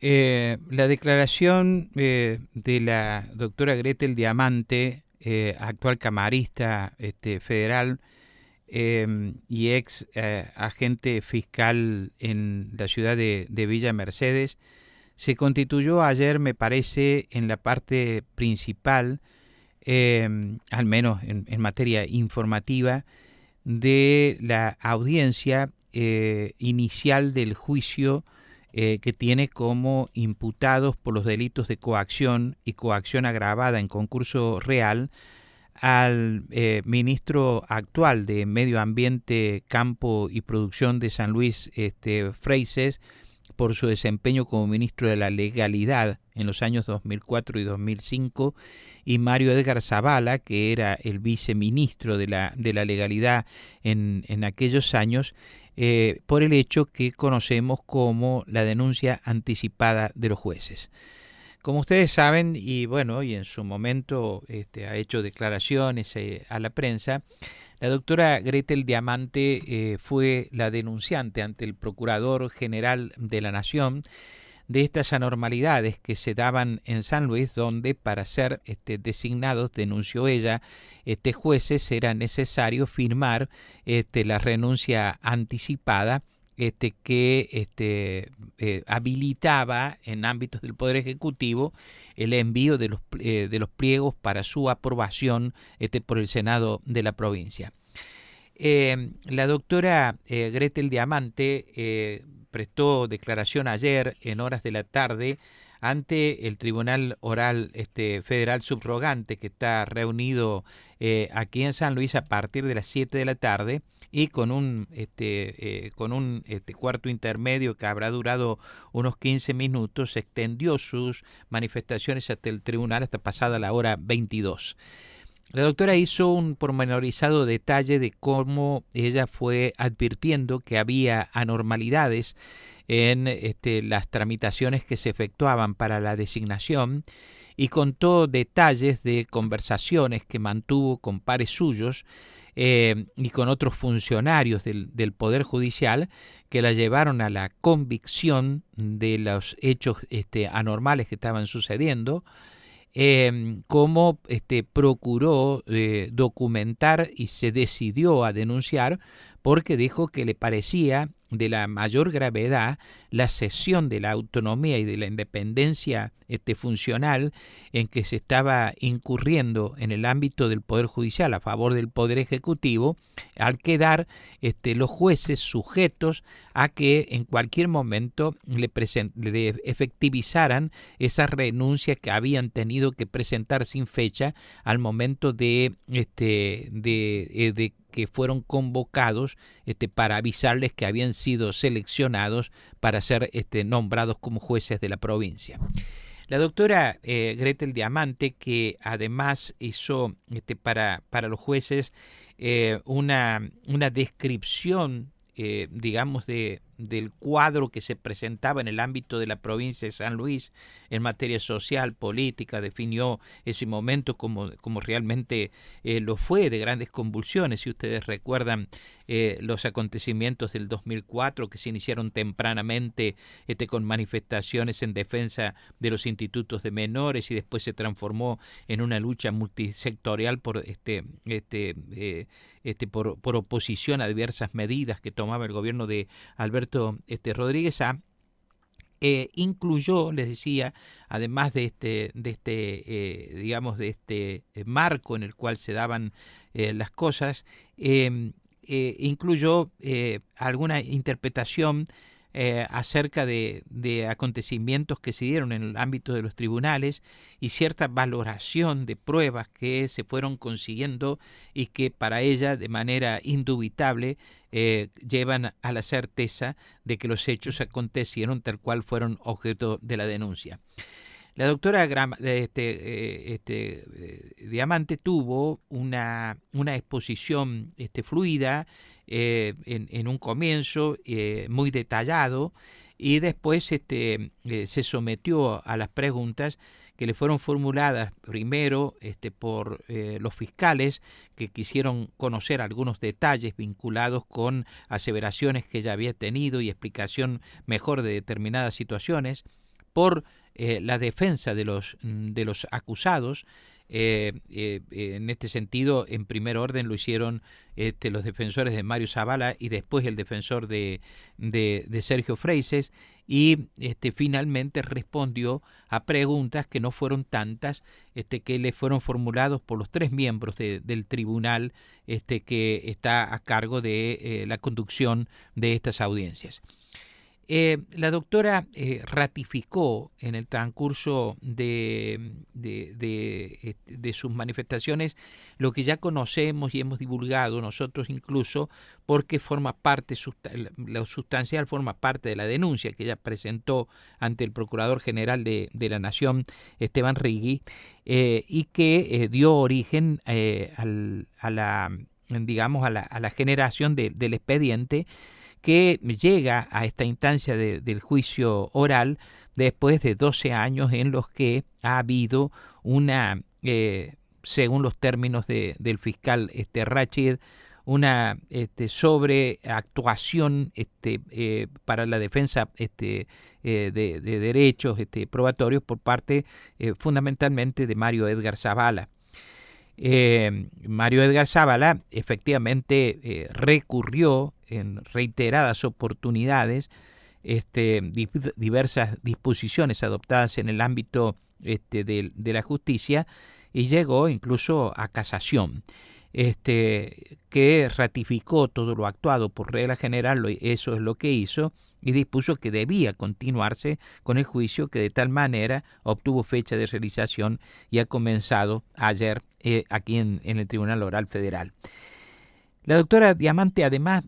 La declaración de la doctora Gretel Diamante, actual camarista federal y ex agente fiscal en la ciudad de Villa Mercedes, se constituyó ayer, me parece, en la parte principal, al menos en materia informativa, de la audiencia inicial del juicio que tiene como imputados por los delitos de coacción y coacción agravada en concurso real al ministro actual de Medio Ambiente, Campo y Producción de San Luis, Freyses, por su desempeño como ministro de la Legalidad en los años 2004 y 2005, y Mario Edgar Zavala, que era el viceministro de la Legalidad en aquellos años, por el hecho que conocemos como la denuncia anticipada de los jueces. Como ustedes saben, y bueno, y en su momento ha hecho declaraciones a la prensa, la doctora Gretel Diamante fue la denunciante ante el Procurador General de la Nación de estas anormalidades que se daban en San Luis, donde para ser designados, denunció ella, jueces era necesario firmar la renuncia anticipada que habilitaba en ámbitos del Poder Ejecutivo el envío de los pliegos para su aprobación por el Senado de la provincia. La doctora Gretel Diamante prestó declaración ayer en horas de la tarde ante el Tribunal Oral Federal Subrogante, que está reunido aquí en San Luis a partir de las 7 de la tarde, y con un cuarto intermedio que habrá durado unos 15 minutos, extendió sus manifestaciones hasta el tribunal hasta pasada la hora 22. La doctora hizo un pormenorizado detalle de cómo ella fue advirtiendo que había anormalidades en las tramitaciones que se efectuaban para la designación, y contó detalles de conversaciones que mantuvo con pares suyos y con otros funcionarios del Poder Judicial que la llevaron a la convicción de los hechos anormales que estaban sucediendo. Cómo procuró documentar y se decidió a denunciar porque dijo que le parecía de la mayor gravedad la cesión de la autonomía y de la independencia funcional en que se estaba incurriendo en el ámbito del Poder Judicial a favor del Poder Ejecutivo, al quedar los jueces sujetos a que en cualquier momento le efectivizaran esa renuncia que habían tenido que presentar sin fecha al momento de que fueron convocados para avisarles que habían sido seleccionados para ser nombrados como jueces de la provincia. La doctora Gretel Diamante, que además hizo para los jueces una descripción, digamos, del cuadro que se presentaba en el ámbito de la provincia de San Luis en materia social, política, definió ese momento como realmente lo fue, de grandes convulsiones. Si ustedes recuerdan los acontecimientos del 2004 que se iniciaron tempranamente con manifestaciones en defensa de los institutos de menores y después se transformó en una lucha multisectorial por por oposición a diversas medidas que tomaba el gobierno de Alberto Rodríguez A. Incluyó, les decía, además de este marco en el cual se daban las cosas, incluyó alguna interpretación acerca de acontecimientos que se dieron en el ámbito de los tribunales y cierta valoración de pruebas que se fueron consiguiendo y que para ella de manera indubitable llevan a la certeza de que los hechos acontecieron tal cual fueron objeto de la denuncia. La doctora Diamante tuvo una exposición fluida en un comienzo muy detallado, y después se sometió a las preguntas que le fueron formuladas primero por los fiscales, que quisieron conocer algunos detalles vinculados con aseveraciones que ella había tenido y explicación mejor de determinadas situaciones. por la defensa de los acusados. En este sentido, en primer orden lo hicieron los defensores de Mario Zavala y después el defensor de Sergio Freyses, y finalmente respondió a preguntas que no fueron tantas, que le fueron formulados por los 3 miembros del tribunal que está a cargo de la conducción de estas audiencias. La doctora ratificó en el transcurso de sus manifestaciones lo que ya conocemos y hemos divulgado nosotros incluso, porque forma parte, lo sustancial forma parte de la denuncia que ella presentó ante el Procurador General de la Nación, Esteban Rigui, y que dio origen a la generación del expediente, que llega a esta instancia del juicio oral después de 12 años en los que ha habido una, según los términos del fiscal Rachid, una sobreactuación para la defensa de derechos probatorios por parte fundamentalmente de Mario Edgar Zavala. Mario Edgar Zavala efectivamente recurrió en reiteradas oportunidades diversas disposiciones adoptadas en el ámbito de la justicia, y llegó incluso a casación, que ratificó todo lo actuado por regla general. Eso es lo que hizo, y dispuso que debía continuarse con el juicio, que de tal manera obtuvo fecha de realización y ha comenzado ayer aquí en el Tribunal Oral Federal. La doctora Diamante además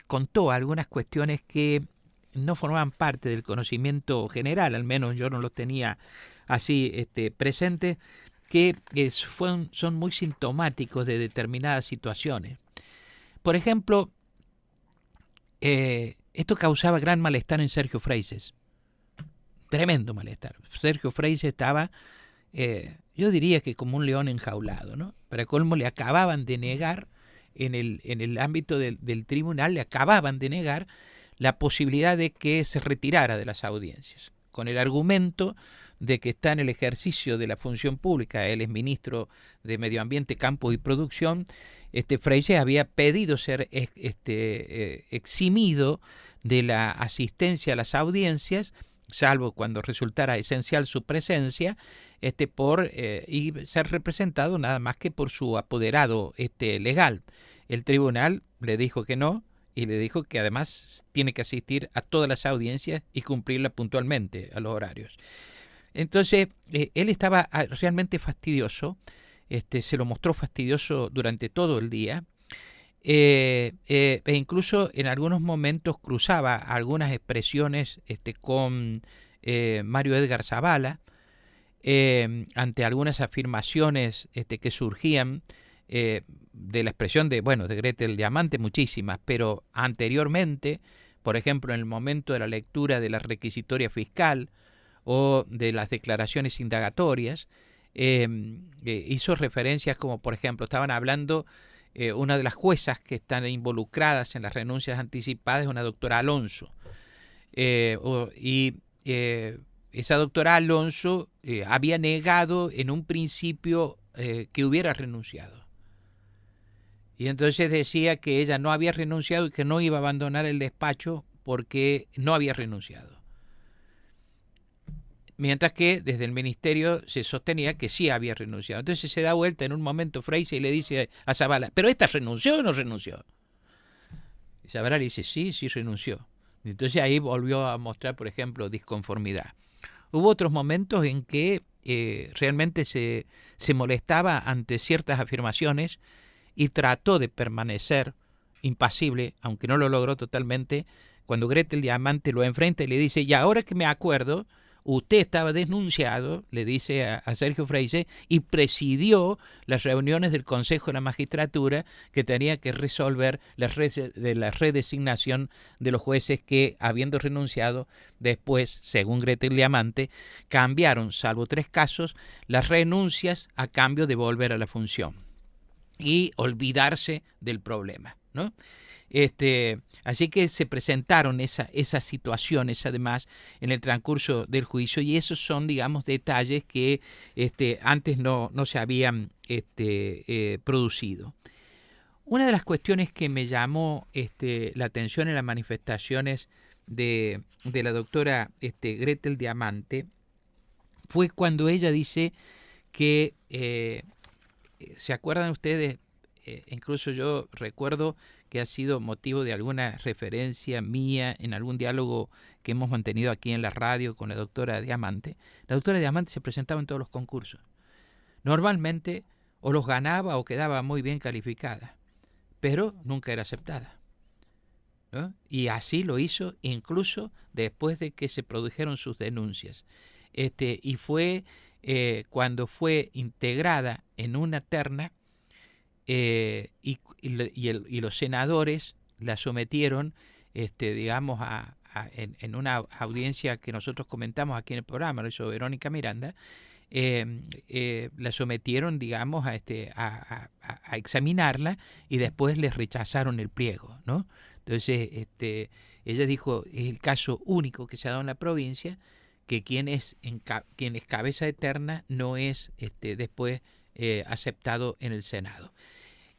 contó algunas cuestiones que no formaban parte del conocimiento general, al menos yo no los tenía así presentes, que son muy sintomáticos de determinadas situaciones. Por ejemplo, esto causaba gran malestar en Sergio Freyses, tremendo malestar. Sergio Freyses estaba, yo diría que como un león enjaulado, ¿no? Para colmo, le acababan de negar, en el ámbito del tribunal, le acababan de negar la posibilidad de que se retirara de las audiencias, con el argumento de que está en el ejercicio de la función pública. Él es ministro de Medio Ambiente, Campo y Producción. Freyses había pedido ser eximido de la asistencia a las audiencias, salvo cuando resultara esencial su presencia, y ser representado nada más que por su apoderado legal. El tribunal le dijo que no, y le dijo que además tiene que asistir a todas las audiencias y cumplirla puntualmente a los horarios. Entonces, él estaba realmente fastidioso, se lo mostró fastidioso durante todo el día, e incluso en algunos momentos cruzaba algunas expresiones con Mario Edgar Zavala, ante algunas afirmaciones que surgían de la expresión de Gretel Diamante, muchísimas, pero anteriormente, por ejemplo, en el momento de la lectura de la requisitoria fiscal o de las declaraciones indagatorias, hizo referencias como, por ejemplo, estaban hablando, una de las juezas que están involucradas en las renuncias anticipadas es una doctora Alonso, esa doctora Alonso había negado en un principio que hubiera renunciado. Y entonces decía que ella no había renunciado y que no iba a abandonar el despacho porque no había renunciado. Mientras que desde el ministerio se sostenía que sí había renunciado. Entonces se da vuelta en un momento Freyses y le dice a Zavala: ¿pero esta renunció o no renunció? Y Zavala le dice: sí renunció. Y entonces ahí volvió a mostrar, por ejemplo, disconformidad. Hubo otros momentos en que realmente se molestaba ante ciertas afirmaciones y trató de permanecer impasible, aunque no lo logró totalmente, cuando Gretel Diamante lo enfrenta y le dice: y ahora que me acuerdo, usted estaba denunciado, le dice a Sergio Freyses, y presidió las reuniones del Consejo de la Magistratura que tenía que resolver la redesignación de los jueces que, habiendo renunciado, después, según Gretel Diamante, cambiaron, salvo 3 casos, las renuncias a cambio de volver a la función y olvidarse del problema, ¿no? Así que se presentaron esas situaciones además en el transcurso del juicio, y esos son, digamos, detalles que antes no se habían producido. Una de las cuestiones que me llamó la atención en las manifestaciones de la doctora Gretel Diamante fue cuando ella dice que, ¿se acuerdan ustedes? Incluso yo recuerdo que ha sido motivo de alguna referencia mía en algún diálogo que hemos mantenido aquí en la radio con la doctora Diamante. La doctora Diamante se presentaba en todos los concursos. Normalmente o los ganaba o quedaba muy bien calificada, pero nunca era aceptada, ¿no? Y así lo hizo incluso después de que se produjeron sus denuncias. Y fue cuando fue integrada en una terna, y los senadores la sometieron, digamos, en una audiencia que nosotros comentamos aquí en el programa, lo hizo Verónica Miranda, la sometieron, digamos, a examinarla, y después les rechazaron el pliego, ¿no? Entonces, ella dijo, es el caso único que se ha dado en la provincia, que quien es cabeza eterna no es después aceptado en el Senado.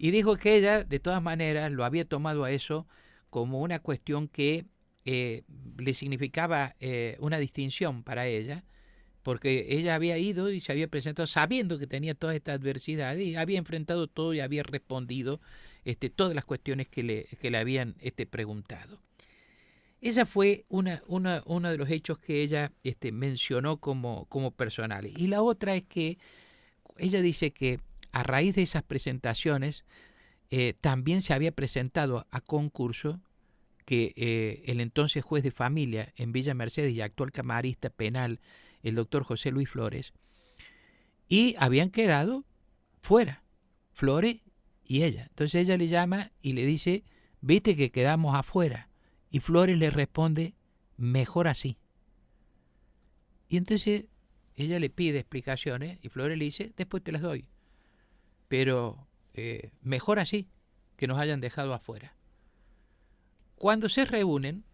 Y dijo que ella, de todas maneras, lo había tomado a eso como una cuestión que le significaba una distinción para ella, porque ella había ido y se había presentado sabiendo que tenía toda esta adversidad, y había enfrentado todo y había respondido todas las cuestiones que le habían preguntado. Ese fue uno de los hechos que ella mencionó como personales. Y la otra es que ella dice que a raíz de esas presentaciones también se había presentado a concurso que el entonces juez de familia en Villa Mercedes y actual camarista penal, el doctor José Luis Flores, y habían quedado fuera, Flores y ella. Entonces ella le llama y le dice, viste que quedamos afuera. Y Flores le responde, mejor así. Y entonces ella le pide explicaciones y Flores le dice, después te las doy. Pero mejor así, que nos hayan dejado afuera. Cuando se reúnen,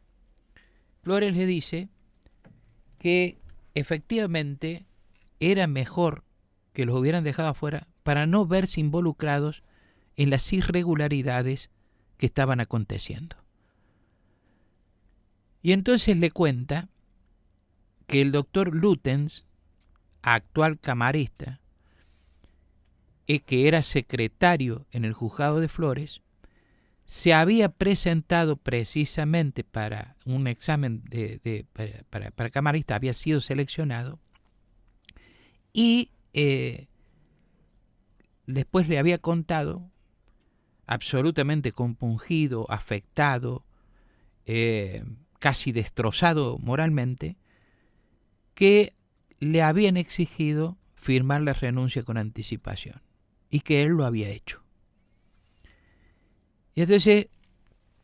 Flores le dice que efectivamente era mejor que los hubieran dejado afuera para no verse involucrados en las irregularidades que estaban aconteciendo. Y entonces le cuenta que el doctor Lutens, actual camarista, que era secretario en el juzgado de Flores, se había presentado precisamente para un examen para camarista, había sido seleccionado, y después le había contado, absolutamente compungido, afectado, casi destrozado moralmente, que le habían exigido firmar la renuncia con anticipación y que él lo había hecho. Y entonces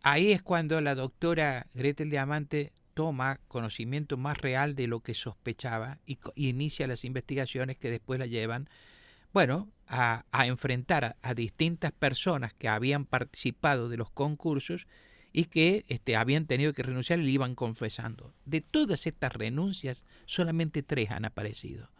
ahí es cuando la doctora Gretel Diamante toma conocimiento más real de lo que sospechaba y inicia las investigaciones que después la llevan, bueno, a enfrentar a distintas personas que habían participado de los concursos y que habían tenido que renunciar y le iban confesando. De todas estas renuncias, solamente 3 han aparecido.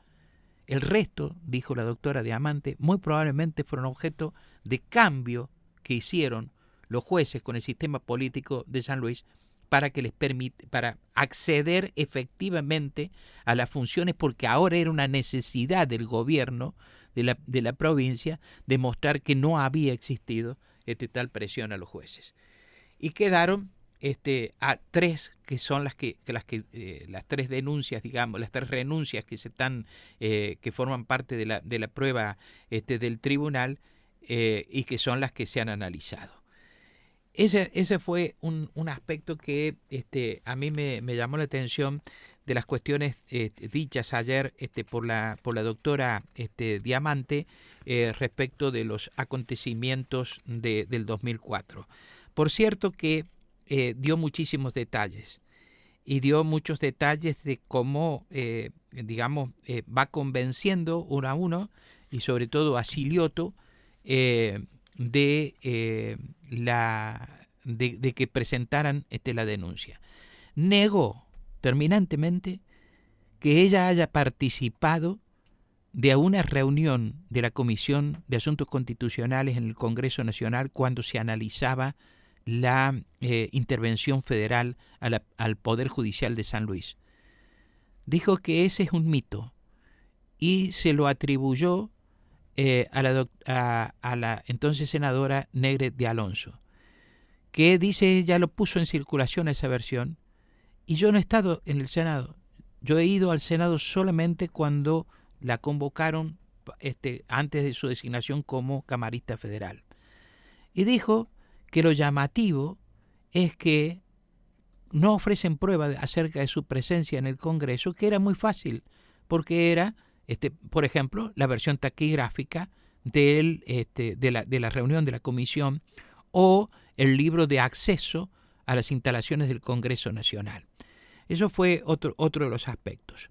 El resto, dijo la doctora Diamante, muy probablemente fueron objeto de cambio que hicieron los jueces con el sistema político de San Luis para acceder efectivamente a las funciones, porque ahora era una necesidad del gobierno de la provincia demostrar que no había existido tal presión a los jueces. Y quedaron a 3 que son las 3 denuncias, digamos, las 3 renuncias que que forman parte de la prueba del tribunal, y que son las que se han analizado. Ese fue un aspecto que a mí me llamó la atención de las cuestiones dichas ayer por la doctora Diamante respecto de los acontecimientos del 2004. Por cierto que dio muchísimos detalles, y dio muchos detalles de cómo, va convenciendo uno a uno, y sobre todo a Silioto, de de que presentaran la denuncia. Negó terminantemente que ella haya participado de una reunión de la Comisión de Asuntos Constitucionales en el Congreso Nacional cuando se analizaba la intervención federal al Poder Judicial de San Luis. Dijo que ese es un mito y se lo atribuyó a la entonces senadora Negret de Alonso, que dice ella lo puso en circulación esa versión, y yo no he estado en el Senado. Yo he ido al Senado solamente cuando la convocaron antes de su designación como camarista federal. Y dijo que lo llamativo es que no ofrecen prueba acerca de su presencia en el Congreso, que era muy fácil, porque era, por ejemplo, la versión taquigráfica de la reunión de la comisión o el libro de acceso a las instalaciones del Congreso Nacional. Eso fue otro de los aspectos.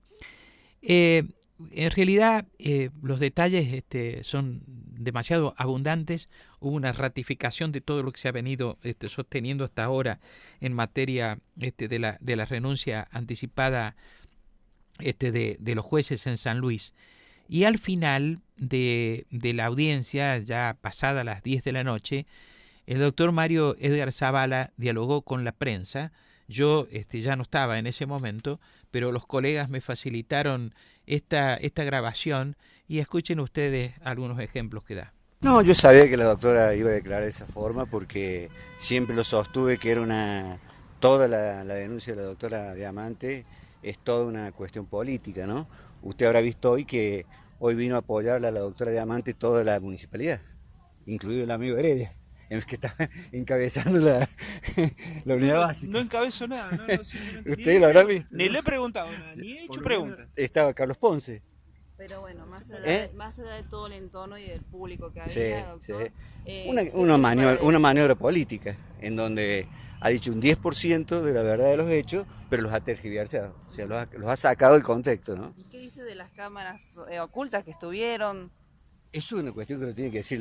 En realidad, los detalles son demasiado abundantes. Hubo una ratificación de todo lo que se ha venido sosteniendo hasta ahora en materia de la renuncia anticipada de los jueces en San Luis. Y al final de la audiencia, ya pasada las 10 de la noche, el doctor Mario Edgar Zavala dialogó con la prensa. Yo ya no estaba en ese momento, pero los colegas me facilitaron esta grabación y escuchen ustedes algunos ejemplos que da. No, yo sabía que la doctora iba a declarar de esa forma porque siempre lo sostuve que era toda la denuncia de la doctora Diamante es toda una cuestión política, ¿no? Usted habrá visto hoy que hoy vino a apoyarla a la doctora Diamante toda la municipalidad, incluido el amigo Heredia, en el que está encabezando la unidad básica. No encabezo nada, no, Usted lo habrá visto. Ni le he preguntado nada, ni he hecho preguntas. Estaba Carlos Ponce. Pero bueno, más allá de todo el entorno y del público que había, Sí, doctor, sí. Una maniobra política, en donde ha dicho un 10% de la verdad de los hechos, pero los ha tergiversado, o sea, los ha sacado del contexto, ¿no? ¿Y qué dice de las cámaras ocultas que estuvieron? Eso es una cuestión que lo tiene que decir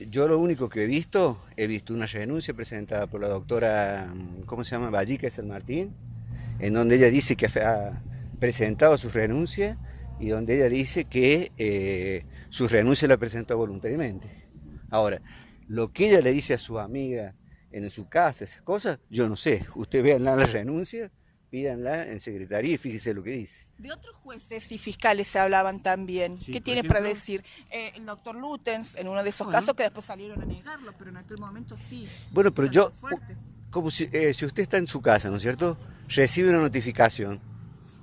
yo lo único que he visto una renuncia presentada por la doctora, ¿cómo se llama? Vallica San Martín, en donde ella dice que ha presentado su renuncia y donde ella dice que su renuncia la presentó voluntariamente. Ahora, lo que ella le dice a su amiga en su casa, esas cosas, yo no sé. Usted véanla la renuncia, pídanla en secretaría y fíjese lo que dice. De otros jueces y fiscales se hablaban también. Sí, ¿Qué por tiene ejemplo, para decir? El doctor Lutens, en uno de esos casos que después salieron a negarlo, pero en aquel momento sí. Bueno, pero yo, como si usted está en su casa, ¿no es cierto? Recibe una notificación.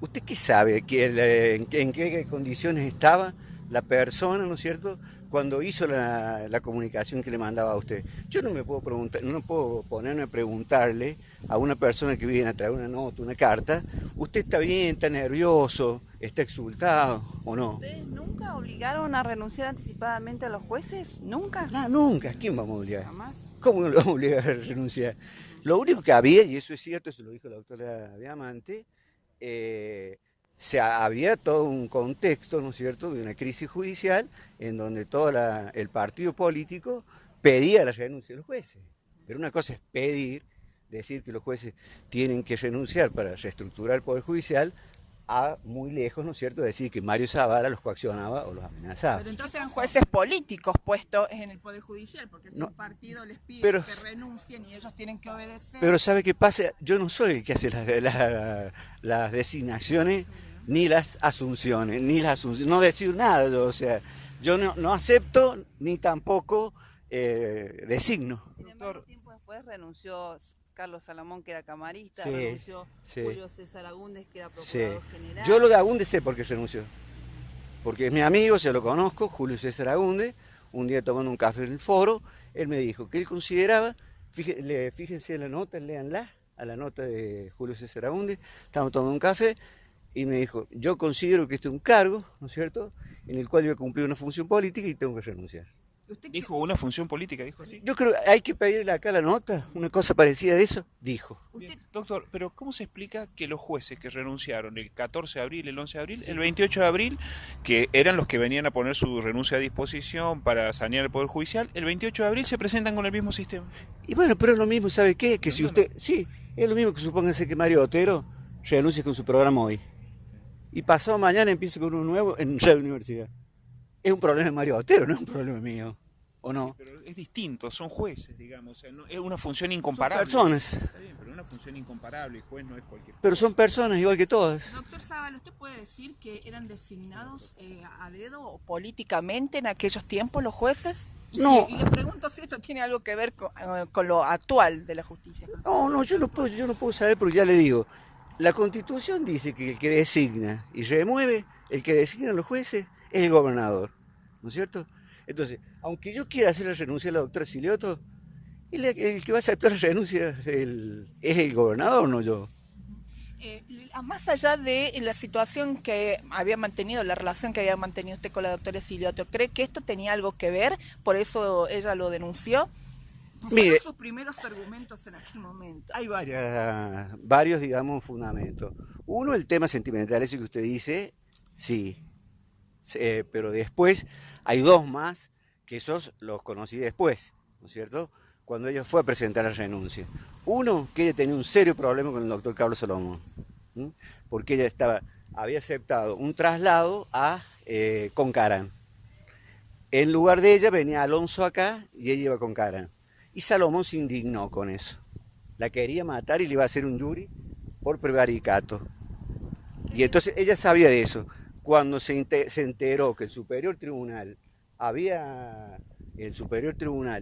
¿Usted qué sabe? ¿En qué condiciones estaba la persona, ¿no es cierto?, cuando hizo la comunicación que le mandaba a usted. Yo no me puedo preguntar, no puedo ponerme a preguntarle a una persona que viene a traer una nota, una carta, ¿usted está bien, está nervioso, está exultado o no? ¿Ustedes nunca obligaron a renunciar anticipadamente a los jueces? ¿Nunca? No, nunca. ¿Quién vamos a obligar? Jamás. ¿Cómo lo vamos a obligar a renunciar? Lo único que había, y eso es cierto, eso lo dijo la doctora Diamante, había todo un contexto, ¿no es cierto?, de una crisis judicial en donde todo el partido político pedía la renuncia de los jueces. Pero una cosa es decir que los jueces tienen que renunciar para reestructurar el Poder Judicial, a muy lejos, ¿no es cierto?, decir que Mario Zavala los coaccionaba o los amenazaba. Pero entonces eran jueces políticos puestos en el Poder Judicial, porque si un partido les pide que renuncien y ellos tienen que obedecer. Pero ¿sabe qué pasa? Yo no soy el que hace las designaciones, ni las asunciones, no decir nada, o sea, yo no acepto ni tampoco designo. Sin embargo, tiempo después renunció Carlos Salomón, que era camarista, Sí, renunció sí. Julio César Agúndez, que era Sí. procurador general. Yo lo de Agúndez sé por qué renunció. Porque es mi amigo, se lo conozco, Julio César Agúndez. Un día tomando un café en el foro, él me dijo que él consideraba, fíjense en la nota, léanla, a la nota de Julio César Agúndez, estábamos tomando un café y me dijo, yo considero que este es un cargo, ¿no es cierto?, en el cual yo he cumplido una función política y tengo que renunciar. Dijo una función política, dijo así. Yo creo que hay que pedirle acá la nota, una cosa parecida de eso, dijo. Bien, doctor, pero ¿cómo se explica que los jueces que renunciaron el 14 de abril, el 11 de abril, el 28 de abril, que eran los que venían a poner su renuncia a disposición para sanear el Poder Judicial, el 28 de abril se presentan con el mismo sistema? Y bueno, pero es lo mismo, ¿sabe qué? Que si usted, sí, es lo mismo que supóngase que Mario Otero renuncie con su programa hoy. Y pasado mañana empiece con uno nuevo en la universidad. Es un problema de Mario Otero, no es un problema mío. ¿O no? Pero es distinto, son jueces, digamos, o sea, es una función incomparable. Son personas. Está bien, pero es una función incomparable, el juez no es cualquier. Pero son personas igual que todas. Doctor Zavala, ¿usted puede decir que eran designados a dedo o políticamente en aquellos tiempos los jueces? No. Y le pregunto si esto tiene algo que ver con lo actual de la justicia. No, yo no puedo saber porque ya le digo, la Constitución dice que el que designa y remueve, el que designa a los jueces es el gobernador, ¿no es cierto? Entonces, aunque yo quiera hacer la renuncia a la doctora Silioto, el que va a aceptar la renuncia es el gobernador, no yo. Más allá de la situación que había mantenido, la relación que había mantenido usted con la doctora Silioto, ¿cree que esto tenía algo que ver? ¿Por eso ella lo denunció? Mire, fueron sus primeros argumentos en aquel momento? Hay varios, digamos, fundamentos. Uno, el tema sentimental, ese que usted dice, sí. Pero después hay dos más que esos los conocí después, ¿no es cierto? Cuando ella fue a presentar la renuncia. Uno, que ella tenía un serio problema con el doctor Carlos Salomón, ¿sí? Porque ella había aceptado un traslado a Concarán. En lugar de ella venía Alonso acá y ella iba a Concarán. Y Salomón se indignó con eso. La quería matar y le iba a hacer un jury por prevaricato. Y entonces ella sabía de eso. Cuando se enteró que el Superior Tribunal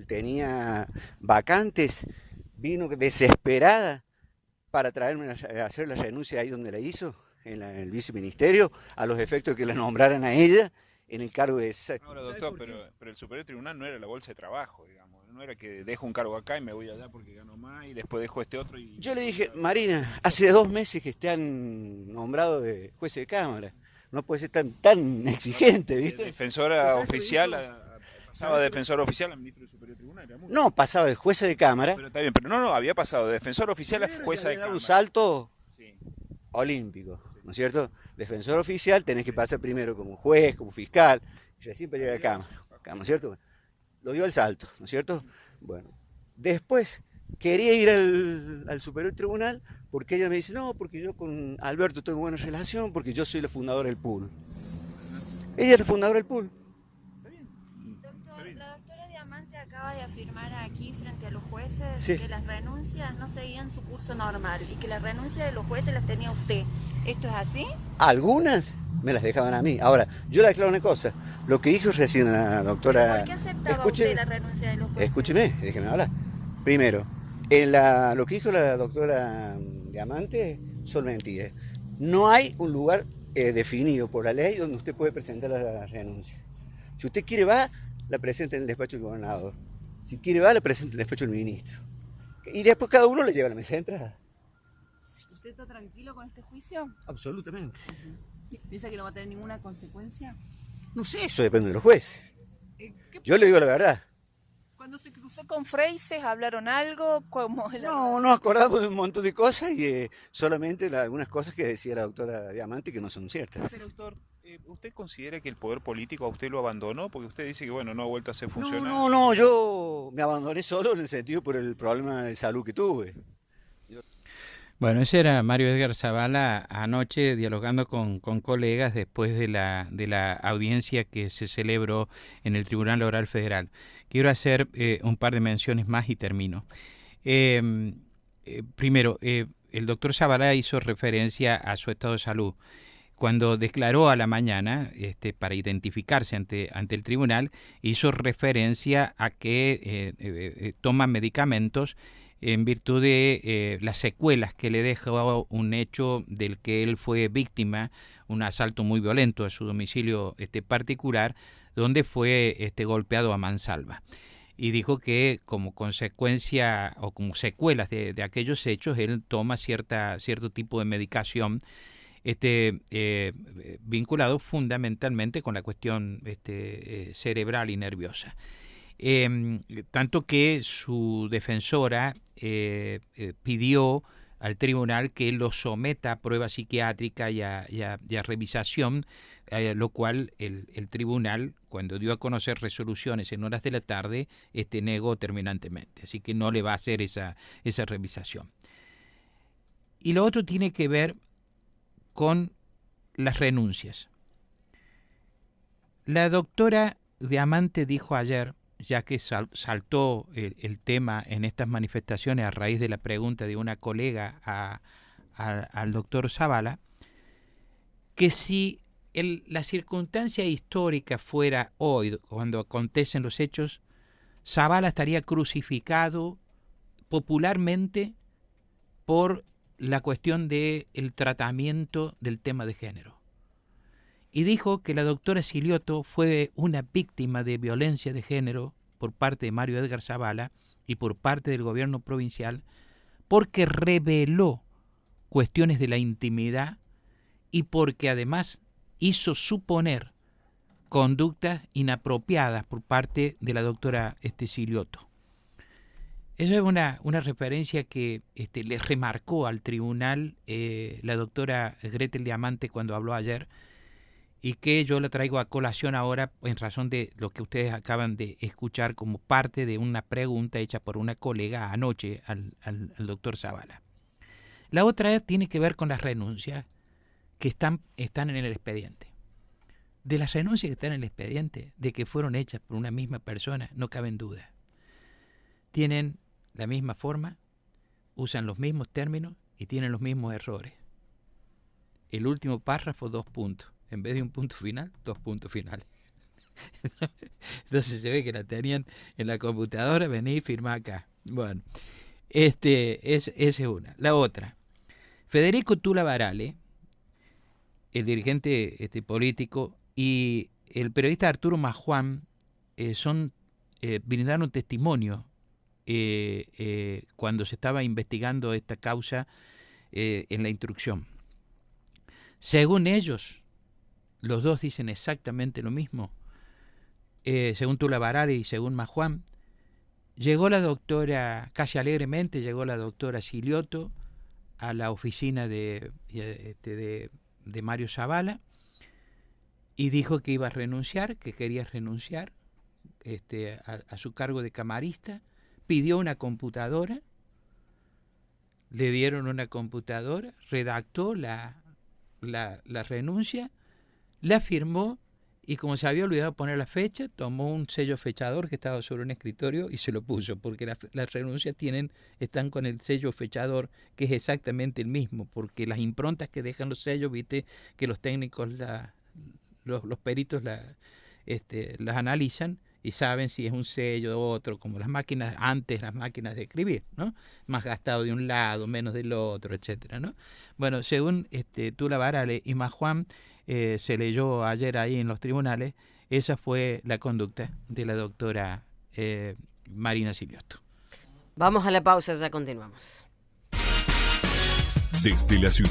tenía vacantes, vino desesperada para traerme a hacer la renuncia ahí donde la hizo, en el viceministerio, a los efectos de que la nombraran a ella en el cargo de... Ahora, doctor, pero el Superior Tribunal no era la bolsa de trabajo, digamos. No era que dejo un cargo acá y me voy allá porque gano más y después dejo este otro y... Yo le dije, Marina, hace 2 meses que te han nombrado de juez de cámara. No puede ser tan exigente, ¿viste? Defensora oficial, pasaba de defensora oficial a ministro del Superior Tribunal. No, pasaba de jueza de cámara. Pero está bien, pero no, había pasado de defensora oficial a jueza de cámara. Un salto sí. Olímpico, ¿no es cierto? Defensor oficial tenés que pasar primero como juez, como fiscal, y recién para llegar a cámara, ¿no es cierto? Lo dio el salto, ¿no es cierto? Bueno, después quería ir al Superior Tribunal porque ella me dice, no, porque yo con Alberto tengo buena relación, porque yo soy la fundadora del pool. Ella es la fundadora del pool. Doctor, la doctora Diamante acaba de afirmar aquí frente a los jueces Sí. que las renuncias no seguían su curso normal y que las renuncias de los jueces las tenía usted. ¿Esto es así? Algunas me las dejaban a mí. Ahora, yo le aclaro una cosa. Lo que dijo recién la doctora... ¿Por qué aceptaba usted la renuncia de los jueces? Escúcheme, déjeme hablar. Primero, lo que dijo la doctora Diamante son mentiras. No hay un lugar definido por la ley donde usted puede presentar la renuncia. Si usted quiere va, la presenta en el despacho del gobernador. Si quiere va, la presenta en el despacho del ministro. Y después cada uno le lleva la mesa de entrada. ¿Usted está tranquilo con este juicio? Absolutamente. ¿Piensa que no va a tener ninguna consecuencia? No sé, eso depende de los jueces. ¿Qué Yo le digo la verdad. Cuando se cruzó con Freises, ¿hablaron algo? No, nos acordamos de un montón de cosas y solamente algunas cosas que decía la doctora Diamante que no son ciertas. Pero, doctor, ¿usted considera que el poder político a usted lo abandonó? Porque usted dice que, bueno, no ha vuelto a ser funcionario. No, yo me abandoné solo en el sentido por el problema de salud que tuve. Bueno, ese era Mario Edgar Zavala anoche dialogando con colegas después de la audiencia que se celebró en el Tribunal Oral Federal. Quiero hacer un par de menciones más y termino. Primero, el doctor Zavala hizo referencia a su estado de salud. Cuando declaró a la mañana para identificarse ante el tribunal, hizo referencia a que toma medicamentos en virtud de las secuelas que le dejó un hecho del que él fue víctima, un asalto muy violento a su domicilio particular, donde fue golpeado a mansalva. Y dijo que como consecuencia o como secuelas de aquellos hechos, él toma cierto tipo de medicación vinculado fundamentalmente con la cuestión cerebral y nerviosa. Tanto que su defensora pidió al tribunal que lo someta a prueba psiquiátrica y a revisación, lo cual el tribunal, cuando dio a conocer resoluciones en horas de la tarde, negó terminantemente. Así que no le va a hacer esa revisación. Y lo otro tiene que ver con las renuncias. La doctora Diamante dijo ayer, ya que saltó el tema en estas manifestaciones a raíz de la pregunta de una colega al doctor Zavala, que si la circunstancia histórica fuera hoy, cuando acontecen los hechos, Zavala estaría crucificado popularmente por la cuestión del tratamiento del tema de género. Y dijo que la doctora Silioto fue una víctima de violencia de género por parte de Mario Edgar Zavala y por parte del gobierno provincial, porque reveló cuestiones de la intimidad y porque además hizo suponer conductas inapropiadas por parte de la doctora Silioto. Eso es una referencia que le remarcó al tribunal la doctora Gretel Diamante cuando habló ayer, y que yo la traigo a colación ahora en razón de lo que ustedes acaban de escuchar como parte de una pregunta hecha por una colega anoche al doctor Zavala. La otra tiene que ver con las renuncias que están en el expediente. De las renuncias que están en el expediente, de que fueron hechas por una misma persona, no caben dudas. Tienen la misma forma, usan los mismos términos y tienen los mismos errores. El último párrafo, 2 puntos. En vez de un punto final, 2 puntos finales. Entonces se ve que la tenían en la computadora, vení y firmá acá. Bueno, esa es una. La otra, Federico Tula Barale, el dirigente político, y el periodista Arturo Majuán brindaron testimonio cuando se estaba investigando esta causa en la instrucción. Según ellos, los dos dicen exactamente lo mismo. Según Tula Barale y según Majuán, llegó la doctora, casi alegremente, llegó la doctora Silioto a la oficina de Mario Zavala y dijo que iba a renunciar, que quería renunciar a su cargo de camarista. Pidió una computadora, le dieron una computadora, redactó la renuncia, la firmó y como se había olvidado poner la fecha, tomó un sello fechador que estaba sobre un escritorio y se lo puso, porque las renuncias están con el sello fechador, que es exactamente el mismo, porque las improntas que dejan los sellos, viste que los técnicos, los peritos las analizan y saben si es un sello o otro, como las máquinas de escribir, ¿no? Más gastado de un lado, menos del otro, etcétera, ¿no? Bueno, según Tula Barale y Majuán, se leyó ayer ahí en los tribunales, esa fue la conducta de la doctora Marina Silioto. Vamos a la pausa, ya continuamos. Desde la ciudad.